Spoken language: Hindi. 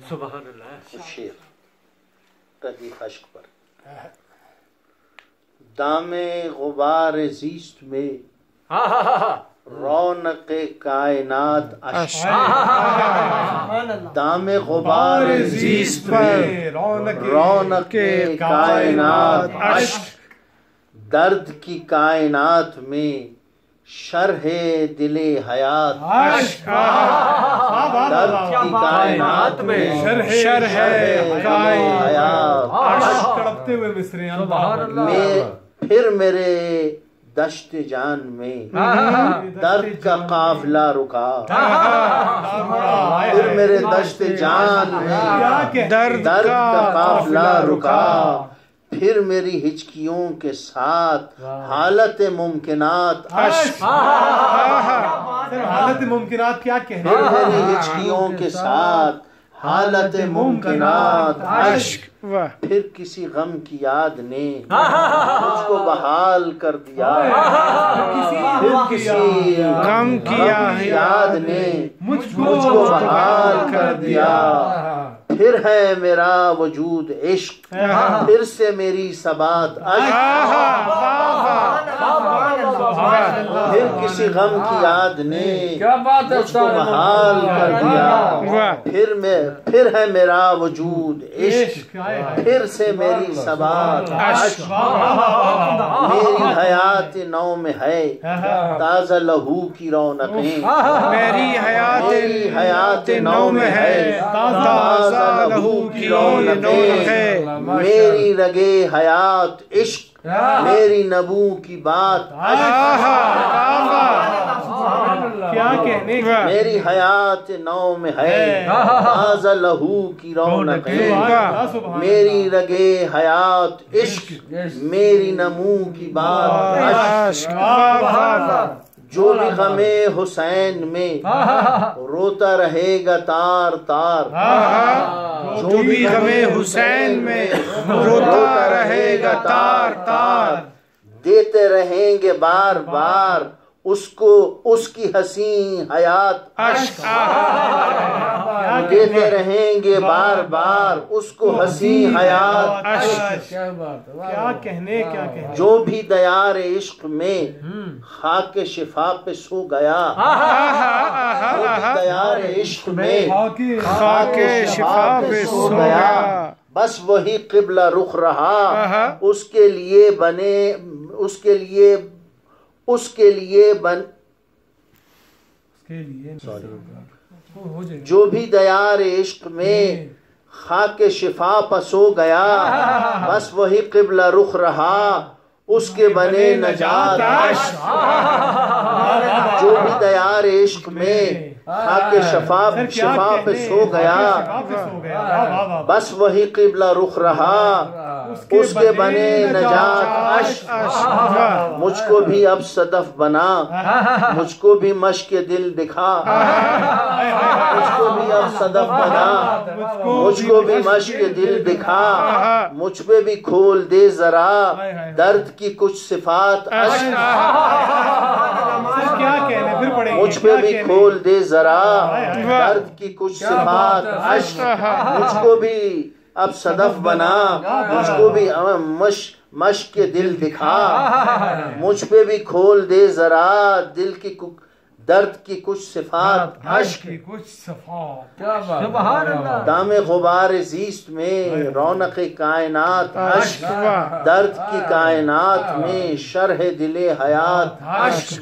सुभान अल्लाह। शेर रदीफ अश्क पर दामे गुबार ज़ीस्त में रौनक कायनात अश्क। दामे गुबार ज़ीस्त में रौनक कायनात अश्क। दर्द की कायनात में शरहे दिले हयात अश्क। दर्द की कायनात में शरहे हयात अश्क। तड़पते हुए मिसरे फिर मेरे दश्त जान में दर्द का काफिला रुका। फिर मेरे दश्त जान में दर्द का काफिला रुका। फिर मेरी हिचकियों के साथ हालत मुमकिनात अश्क। हालत मुमकिनात क्या कह रहे फिर मेरी हिचकियों के साथ हालत मुमकिनात अश्क। फिर किसी गम की याद ने मुझको बहाल कर दिया। फिर किसी गम की याद ने मुझको बहाल कर दिया। फिर है मेरा वजूद इश्क, फिर से मेरी सबात अश्क। फिर किसी गम की याद ने मुझको बहाल कर दिया। फिर है मेरा वजूद इश्क, फिर से मेरी सबात अश्क। मेरी हयात नौ में है ताज़ा लहू की रौनकें। मेरी हयात नौ में है ताज़ा लहू की रौनकें। मेरी रगे हयात इश्क, मेरी नबू की बात क्या कहने। मेरी हयात नौ में है ताज़ा लहू की रौनकें। मेरी रगे हयात इश्क, मेरी नमू की बात अश्क। जो भी गमे हुसैन में रोता रहेगा तार तार। जो भी गमे हुसैन में रोता रहेगा तार तार। देते रहेंगे बार बार उसको उसकी हसी हयात अश्क। देते रहेंगे बार बार उसको हसी हयात अश्क। क्या कहने क्या कहने। जो भी दयार इश्क में खाके शिफा पे सो गया। जो भी दयार इश्क में खाके शिफा पे सो गया। बस वही किबला रुख रहा। उसके लिए बने जो भी दयार इश्क में खाके शिफा पसो गया। बस वही किबला रुख रहा उसके बने नजात अश्क। जो भी दयार इश्क में खाके शिफा पे सो गया। बस वही किबला रुख रहा उसके बने नजात अश्क। मुझको भी अब सदफ बना, मुझको भी मश्क दिल दिखा। मुझको भी अब सदफ बना, मुझको भी मश्क दिल दिखा। मुझ पे भी खोल दे जरा दर्द की कुछ सिफात अश्क। क्या कहने फिर पड़ेंगे। मुझ पे भी खोल दे जरा दर्द की कुछ सिफात अश्क। मुझको भी अब सदफ बना, मुझको भी मश्क के दिल दिखा। मुझ पे भी खोल दे जरा दिल की दर्द की कुछ सिफात अश्क। दामे गुबार ज़ीस्त में रौनक कायनात अश्क। दर्द की कायनात में शरह दिले हयात अश्क।